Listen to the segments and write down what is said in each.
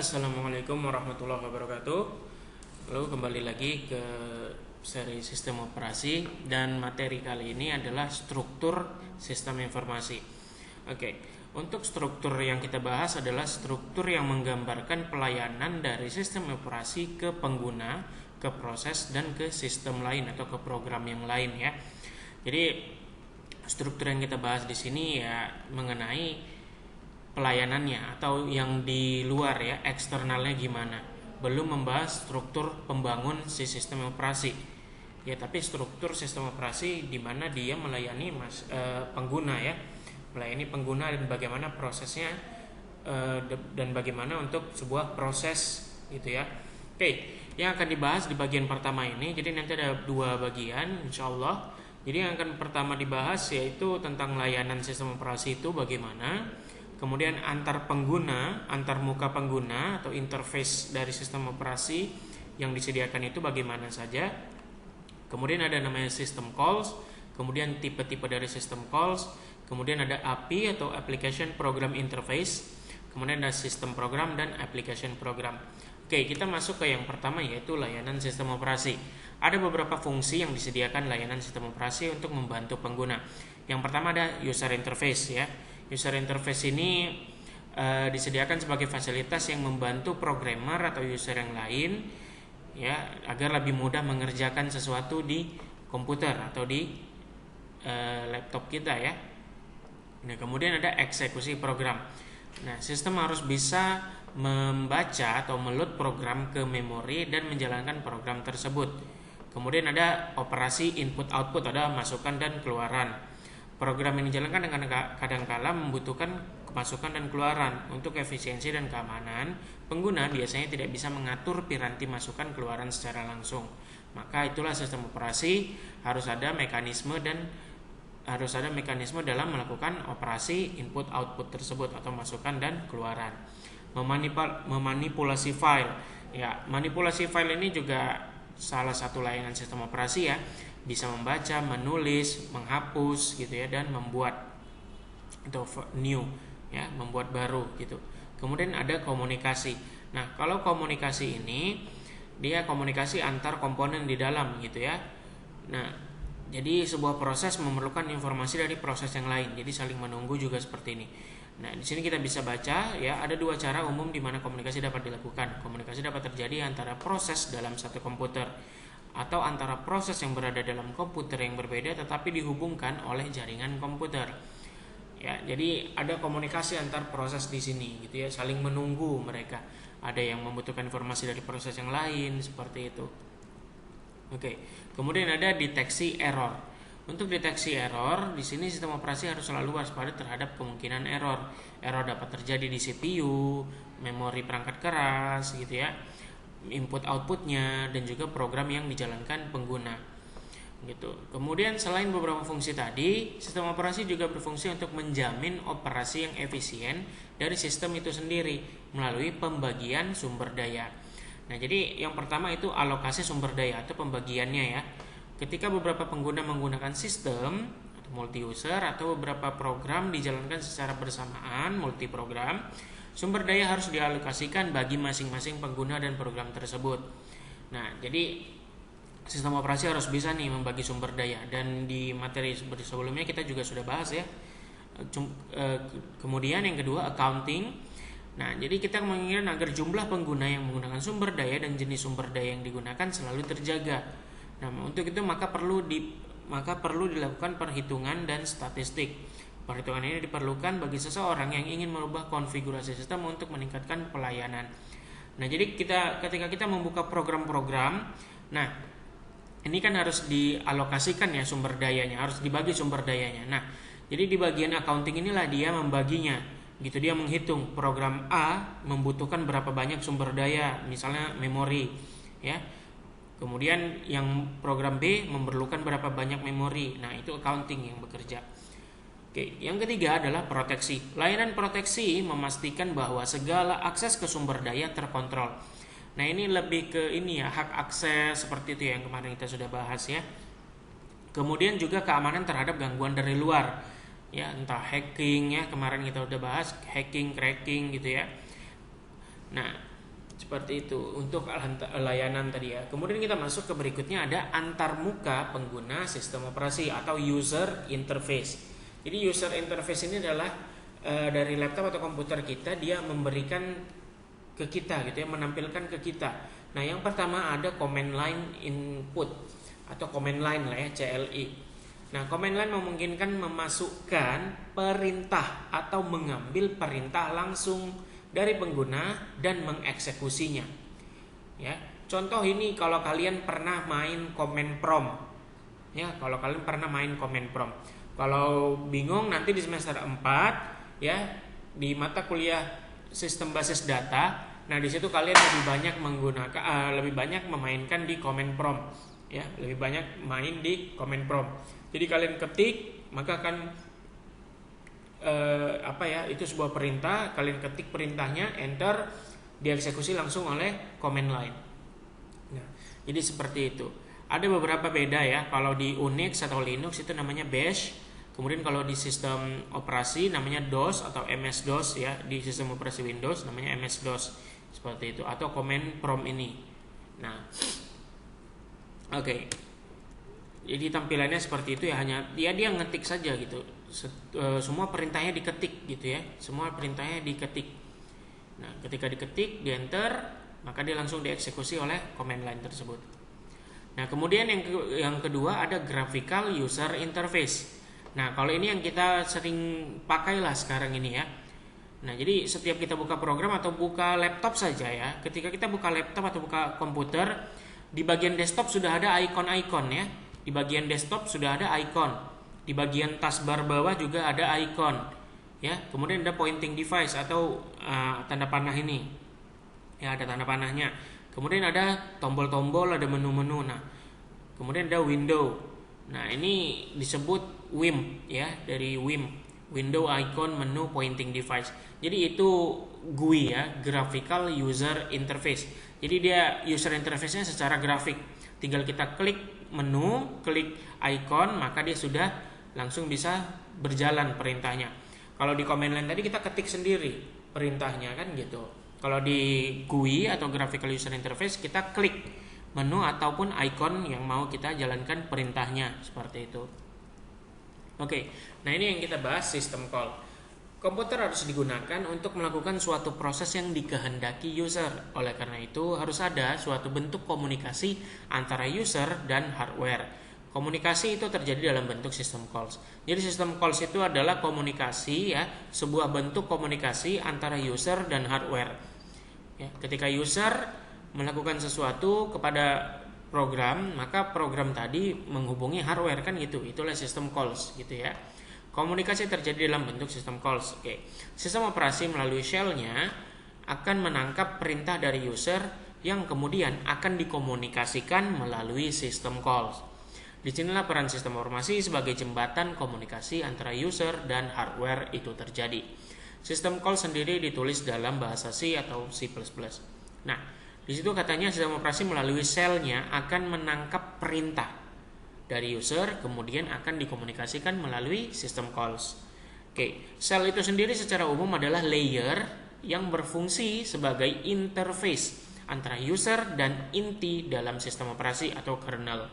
Assalamualaikum warahmatullahi wabarakatuh. Lalu kembali lagi ke seri sistem operasi dan materi kali ini adalah struktur sistem informasi. Oke, untuk struktur yang kita bahas adalah struktur yang menggambarkan pelayanan dari sistem operasi ke pengguna, ke proses dan ke sistem lain atau ke program yang lain ya. Jadi struktur yang kita bahas di sini ya mengenai pelayanannya atau yang di luar ya, eksternalnya gimana. Belum membahas struktur pembangun si sistem operasi. Ya, tapi struktur sistem operasi di mana dia melayani pengguna ya. Melayani pengguna dan bagaimana prosesnya dan bagaimana untuk sebuah proses gitu ya. Oke, yang akan dibahas di bagian pertama ini. Jadi nanti ada dua bagian insyaallah. Jadi yang akan pertama dibahas yaitu tentang layanan sistem operasi itu bagaimana. Kemudian antar pengguna, antar muka pengguna atau interface dari sistem operasi yang disediakan itu bagaimana saja. Kemudian ada namanya system calls, kemudian tipe-tipe dari system calls, kemudian ada API atau application program interface, kemudian ada sistem program dan application program. Oke, kita masuk ke yang pertama yaitu layanan sistem operasi. Ada beberapa fungsi yang disediakan layanan sistem operasi untuk membantu pengguna. Yang pertama ada user interface ya. User interface ini disediakan sebagai fasilitas yang membantu programmer atau user yang lain ya agar lebih mudah mengerjakan sesuatu di komputer atau di laptop kita ya. Nah, kemudian ada eksekusi program. Nah, sistem harus bisa membaca atau meload program ke memori dan menjalankan program tersebut. Kemudian ada operasi input output, ada masukan dan keluaran. Program yang dijalankan dengan kadangkala membutuhkan kemasukan dan keluaran. Untuk efisiensi dan keamanan, pengguna biasanya tidak bisa mengatur piranti masukan keluaran secara langsung. Maka itulah sistem operasi harus ada mekanisme dalam melakukan operasi input output tersebut atau masukan dan keluaran. Memanipulasi file. Ya, manipulasi file ini juga salah satu layanan sistem operasi ya. Bisa membaca, menulis, menghapus gitu ya, dan membuat atau new ya, membuat baru gitu. Kemudian ada komunikasi. Nah, kalau komunikasi ini dia komunikasi antar komponen di dalam gitu ya. Nah, jadi sebuah proses memerlukan informasi dari proses yang lain. Jadi saling menunggu juga seperti ini. Nah, di sini kita bisa baca ya, ada dua cara umum di mana komunikasi dapat dilakukan. Komunikasi dapat terjadi antara proses dalam satu komputer atau antara proses yang berada dalam komputer yang berbeda tetapi dihubungkan oleh jaringan komputer. Ya, jadi ada komunikasi antar proses di sini gitu ya, saling menunggu mereka. Ada yang membutuhkan informasi dari proses yang lain seperti itu. Oke. Kemudian ada deteksi error. Untuk deteksi error, di sini sistem operasi harus selalu waspada terhadap kemungkinan error. Error dapat terjadi di CPU, memori perangkat keras gitu ya, input outputnya dan juga program yang dijalankan pengguna gitu. Kemudian selain beberapa fungsi tadi, sistem operasi juga berfungsi untuk menjamin operasi yang efisien dari sistem itu sendiri melalui pembagian sumber daya. Nah, jadi yang pertama itu alokasi sumber daya atau pembagiannya ya. Ketika beberapa pengguna menggunakan sistem atau multi user atau beberapa program dijalankan secara bersamaan, multi program, sumber daya harus dialokasikan bagi masing-masing pengguna dan program tersebut. Nah, jadi sistem operasi harus bisa nih membagi sumber daya, dan di materi sebelumnya kita juga sudah bahas ya. Kemudian yang kedua accounting. Nah, jadi kita menginginkan agar jumlah pengguna yang menggunakan sumber daya dan jenis sumber daya yang digunakan selalu terjaga. Nah, untuk itu maka perlu dilakukan perhitungan dan statistik. Perhitungan ini diperlukan bagi seseorang yang ingin merubah konfigurasi sistem untuk meningkatkan pelayanan. Nah, jadi ketika kita membuka program-program, nah ini kan harus dialokasikan ya sumber dayanya, harus dibagi sumber dayanya. Nah, jadi di bagian accounting inilah dia membaginya. Gitu, dia menghitung program A membutuhkan berapa banyak sumber daya, misalnya memori ya. Kemudian yang program B memerlukan berapa banyak memori. Nah, itu accounting yang bekerja. Oke, yang ketiga adalah proteksi. Layanan proteksi memastikan bahwa segala akses ke sumber daya terkontrol. Nah, ini lebih ke ini ya, hak akses seperti itu yang kemarin kita sudah bahas ya. Kemudian juga keamanan terhadap gangguan dari luar. Ya, entah hacking ya, kemarin kita udah bahas hacking, cracking gitu ya. Nah, Seperti itu untuk layanan tadi ya. Kemudian kita masuk ke berikutnya, ada antarmuka pengguna sistem operasi atau user interface. Jadi user interface ini adalah dari laptop atau komputer kita, dia memberikan ke kita gitu ya, menampilkan ke kita. Nah, yang pertama ada command line input atau command line lah ya, CLI. Nah, command line memungkinkan memasukkan perintah atau mengambil perintah langsung dari pengguna dan mengeksekusinya. Ya, contoh ini kalau kalian pernah main command prompt. Ya, kalau kalian pernah main command prompt. Kalau bingung nanti di semester 4 ya, di mata kuliah sistem basis data, nah di situ kalian lebih banyak memainkan di command prompt. Ya, lebih banyak main di command prompt. Jadi kalian ketik, maka akan itu sebuah perintah, kalian ketik perintahnya, enter, dieksekusi langsung oleh command line. Nah, jadi seperti itu. Ada beberapa beda ya. Kalau di Unix atau Linux itu namanya bash. Kemudian kalau di sistem operasi namanya DOS atau MS-DOS ya. Di sistem operasi Windows namanya MS-DOS. Seperti itu. Atau command prompt ini. Nah, oke. Jadi tampilannya seperti itu ya, hanya dia ngetik saja gitu. Semua perintahnya diketik gitu ya. Semua perintahnya diketik. Nah, ketika diketik, di enter, maka dia langsung dieksekusi oleh command line tersebut. Nah, kemudian yang kedua ada graphical user interface. Nah, kalau ini yang kita sering pakai lah sekarang ini ya. Nah, jadi setiap kita buka program atau buka laptop saja ya, ketika kita buka laptop atau buka komputer, di bagian desktop sudah ada icon-icon ya. Di bagian desktop sudah ada icon. Di bagian taskbar bawah juga ada icon. Ya, kemudian ada pointing device atau tanda panah ini. Ya, ada tanda panahnya. Kemudian ada tombol-tombol, ada menu-menu. Nah, kemudian ada window. Nah, ini disebut WIM ya, dari WIM. Window, icon, menu, pointing device. Jadi itu GUI ya, graphical user interface. Jadi dia user interface-nya secara grafik. Tinggal kita klik menu, klik icon, maka dia sudah langsung bisa berjalan perintahnya. Kalau di command line tadi kita ketik sendiri perintahnya kan gitu. Kalau di GUI atau graphical user interface kita klik menu ataupun icon yang mau kita jalankan perintahnya, seperti itu. Oke, nah ini yang kita bahas system call. Komputer harus digunakan untuk melakukan suatu proses yang dikehendaki user. Oleh karena itu harus ada suatu bentuk komunikasi antara user dan hardware. Komunikasi itu terjadi dalam bentuk system calls. Jadi system calls itu adalah komunikasi ya, sebuah bentuk komunikasi antara user dan hardware. Ya, ketika user melakukan sesuatu kepada program, maka program tadi menghubungi hardware kan gitu. Itulah system calls gitu ya. Komunikasi terjadi dalam bentuk system calls. Oke. Sistem operasi melalui shell-nya akan menangkap perintah dari user yang kemudian akan dikomunikasikan melalui system calls. Disinilah peran sistem informasi sebagai jembatan komunikasi antara user dan hardware itu terjadi. Sistem call sendiri ditulis dalam bahasa C atau C++. Nah, di situ katanya sistem operasi melalui shell-nya akan menangkap perintah dari user, kemudian akan dikomunikasikan melalui sistem calls. Oke, shell itu sendiri secara umum adalah layer yang berfungsi sebagai interface antara user dan inti dalam sistem operasi atau kernel.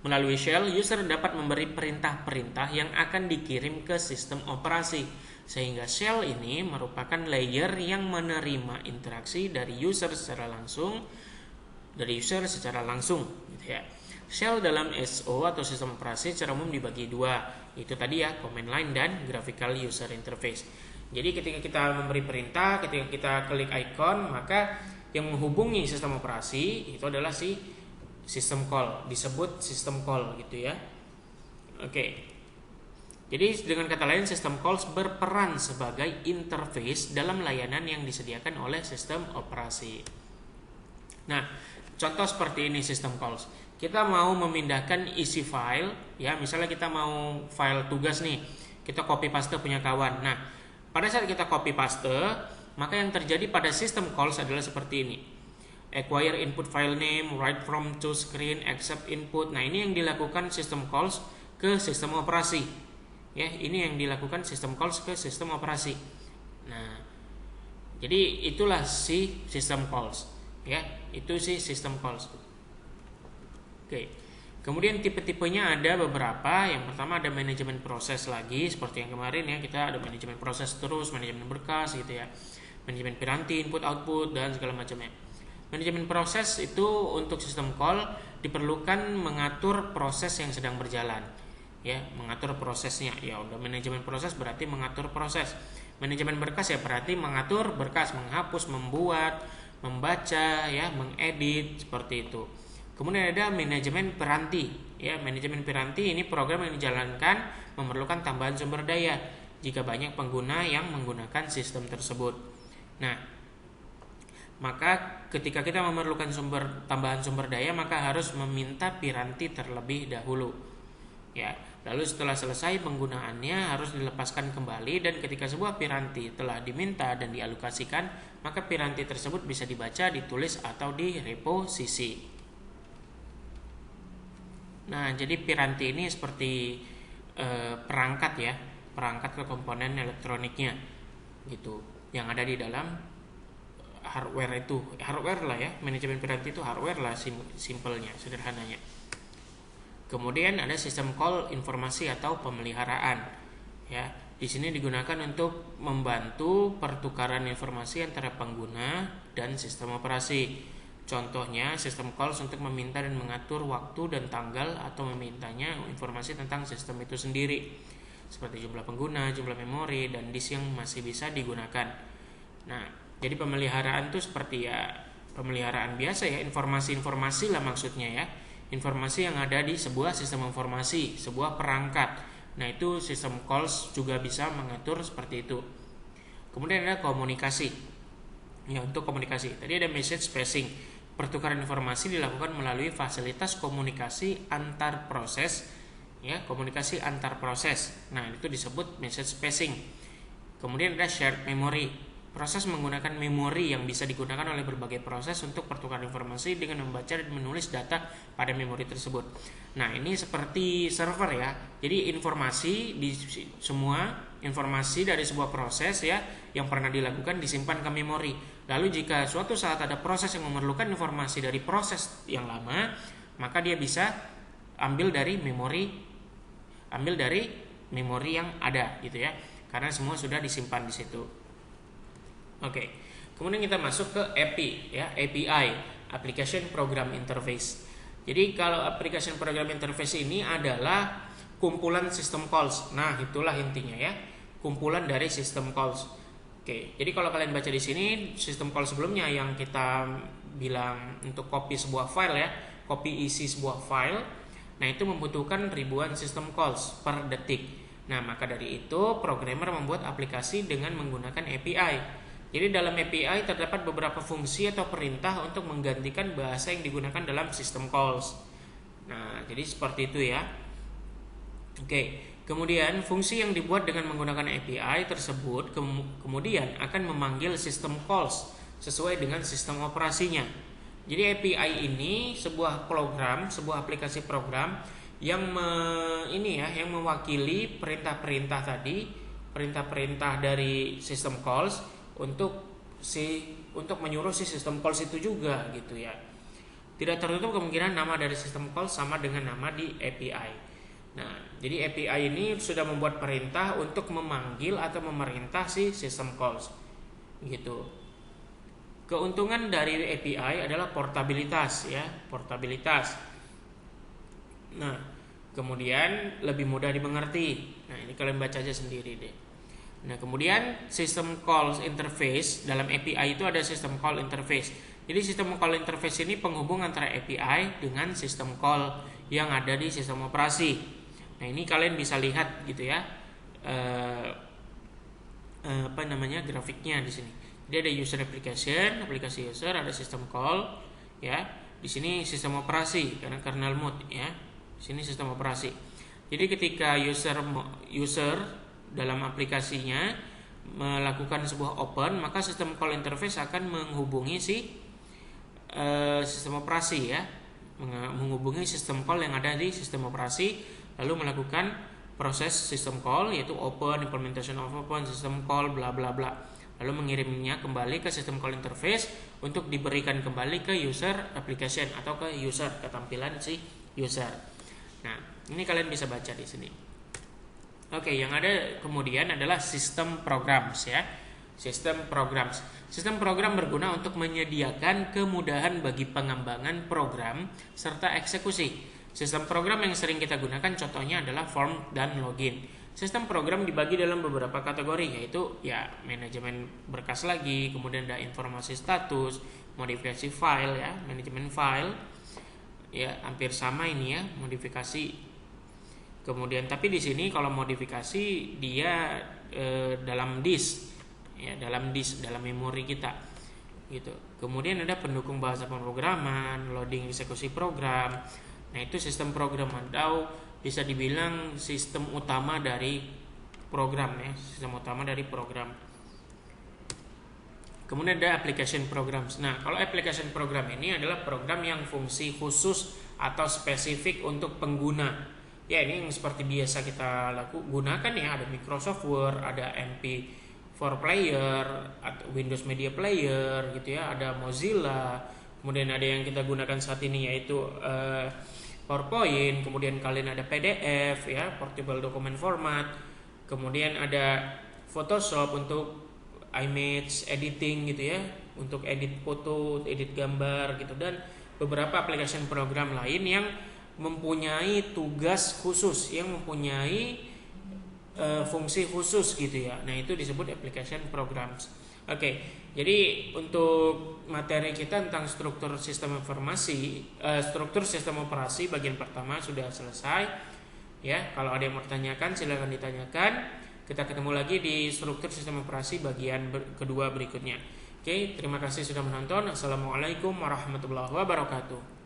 Melalui shell, user dapat memberi perintah-perintah yang akan dikirim ke sistem operasi. Sehingga shell ini merupakan layer yang menerima interaksi dari user secara langsung, gitu ya. Shell dalam SO atau sistem operasi secara umum dibagi dua. Itu tadi ya, command line dan graphical user interface. Jadi ketika kita memberi perintah, ketika kita klik icon, maka yang menghubungi sistem operasi itu adalah si system call, disebut system call gitu ya. Oke. Jadi dengan kata lain system calls berperan sebagai interface dalam layanan yang disediakan oleh sistem operasi. Nah, contoh seperti ini system calls. Kita mau memindahkan isi file, ya, misalnya kita mau file tugas nih, kita copy paste punya kawan. Nah, pada saat kita copy paste, maka yang terjadi pada system calls adalah seperti ini. Acquire input file name, write from to screen, accept input. Nah, ini yang dilakukan system calls ke sistem operasi. Ya, ini yang dilakukan system calls ke sistem operasi. Nah, Jadi itulah si system calls, ya. Itu si system calls. Oke. Kemudian tipe-tipenya ada beberapa. Yang pertama ada manajemen proses lagi, seperti yang kemarin ya, kita ada manajemen proses terus, manajemen berkas gitu ya. Manajemen piranti, input output dan segala macamnya. Manajemen proses itu untuk sistem call diperlukan mengatur proses yang sedang berjalan. Ya, mengatur prosesnya. Ya, udah manajemen proses berarti mengatur proses. Manajemen berkas ya berarti mengatur berkas, menghapus, membuat, membaca, ya, mengedit seperti itu. Kemudian ada manajemen piranti. Ya, manajemen piranti ini program yang dijalankan memerlukan tambahan sumber daya jika banyak pengguna yang menggunakan sistem tersebut. Nah, maka ketika kita memerlukan tambahan sumber daya, maka harus meminta piranti terlebih dahulu. Ya, lalu setelah selesai penggunaannya harus dilepaskan kembali, dan ketika sebuah piranti telah diminta dan dialokasikan, maka piranti tersebut bisa dibaca, ditulis atau direposisi. Nah, jadi piranti ini seperti perangkat ya, perangkat ke komponen elektroniknya gitu, yang ada di dalam hardware itu. Hardware lah ya, manajemen piranti itu hardware lah, simpelnya, sederhananya. Kemudian ada sistem call informasi atau pemeliharaan. Ya, di sini digunakan untuk membantu pertukaran informasi antara pengguna dan sistem operasi. Contohnya, sistem calls untuk meminta dan mengatur waktu dan tanggal atau memintanya informasi tentang sistem itu sendiri, seperti jumlah pengguna, jumlah memori, dan disk yang masih bisa digunakan. Nah, jadi pemeliharaan itu seperti ya pemeliharaan biasa ya, informasi-informasi lah maksudnya ya. Informasi yang ada di sebuah sistem informasi, sebuah perangkat. Nah, itu sistem calls juga bisa mengatur seperti itu. Kemudian ada komunikasi. Ya, untuk komunikasi. Tadi ada message passing. Pertukaran informasi dilakukan melalui fasilitas komunikasi antar proses, ya, komunikasi antar proses. Nah, itu disebut message passing. Kemudian ada shared memory. Proses menggunakan memori yang bisa digunakan oleh berbagai proses untuk pertukaran informasi dengan membaca dan menulis data pada memori tersebut. Nah, ini seperti server ya. Jadi semua informasi dari sebuah proses ya yang pernah dilakukan disimpan ke memori. Lalu jika suatu saat ada proses yang memerlukan informasi dari proses yang lama, maka dia bisa ambil dari memori yang ada gitu ya. Karena semua sudah disimpan di situ. Oke, kemudian kita masuk ke API, ya, API, Application Program Interface. Jadi kalau Application Program Interface ini adalah kumpulan system calls. Nah, itulah intinya ya, kumpulan dari system calls. Oke, jadi kalau kalian baca di sini system call sebelumnya yang kita bilang untuk copy sebuah file ya, copy isi sebuah file. Nah, itu membutuhkan ribuan system calls per detik. Nah, maka dari itu programmer membuat aplikasi dengan menggunakan API. Jadi dalam API terdapat beberapa fungsi atau perintah untuk menggantikan bahasa yang digunakan dalam system calls. Nah, jadi seperti itu ya. Oke, kemudian fungsi yang dibuat dengan menggunakan API tersebut kemudian akan memanggil system calls sesuai dengan sistem operasinya. Jadi API ini sebuah aplikasi program yang yang mewakili perintah-perintah dari system calls untuk menyuruh si system calls itu juga gitu ya. Tidak tertutup kemungkinan nama dari system calls sama dengan nama di API. Nah, jadi API ini sudah membuat perintah untuk memanggil atau memerintah si system calls gitu. Keuntungan dari API adalah portabilitas ya, portabilitas. Nah, kemudian lebih mudah dimengerti. Nah, ini kalian baca aja sendiri deh. Nah, kemudian system call interface, dalam API itu ada system call interface. Jadi system call interface ini penghubung antara API dengan system call yang ada di sistem operasi. Nah, ini kalian bisa lihat gitu ya, grafiknya di sini. Jadi ada user application, aplikasi user, ada system call ya. Di sini sistem operasi karena kernel mode ya. Di sini sistem operasi. Jadi ketika user dalam aplikasinya melakukan sebuah open, maka sistem call interface akan menghubungi sistem operasi ya, menghubungi sistem call yang ada di sistem operasi, lalu melakukan proses sistem call yaitu open, implementation of open, system call, bla bla bla. lalu mengirimnya kembali ke sistem call interface untuk diberikan kembali ke user application atau ke user, ke tampilan si user. Nah, ini kalian bisa baca di sini. Oke, yang ada kemudian adalah sistem programs ya. Sistem programs. Sistem program berguna untuk menyediakan kemudahan bagi pengembangan program serta eksekusi. Sistem program yang sering kita gunakan contohnya adalah form dan login. Sistem program dibagi dalam beberapa kategori, yaitu ya manajemen berkas lagi, kemudian ada informasi status, modifikasi file ya, manajemen file. Ya, hampir sama ini ya, modifikasi. Kemudian tapi di sini kalau modifikasi dia dalam disk ya, dalam memori kita gitu. Kemudian ada pendukung bahasa pemrograman, loading eksekusi program. Nah, itu sistem program atau bisa dibilang sistem utama dari program ya, sistem utama dari program. Kemudian ada application programs. Nah, kalau application program ini adalah program yang fungsi khusus atau spesifik untuk pengguna. Ya, ini yang seperti biasa kita gunakan ya, ada Microsoft Word, ada MP4 player, atau Windows Media Player gitu ya, ada Mozilla. Kemudian ada yang kita gunakan saat ini yaitu PowerPoint, kemudian kalian ada PDF ya, portable document format. Kemudian ada Photoshop untuk image editing gitu ya, untuk edit foto, edit gambar gitu, dan beberapa aplikasi program lain yang mempunyai tugas khusus, yang mempunyai fungsi khusus gitu ya. Nah, itu disebut application programs. Oke, jadi untuk materi kita tentang struktur sistem informasi, struktur sistem operasi bagian pertama sudah selesai. Ya, kalau ada yang mau ditanyakan silakan ditanyakan. Kita ketemu lagi di struktur sistem operasi bagian kedua berikutnya. Oke, terima kasih sudah menonton. Assalamualaikum warahmatullahi wabarakatuh.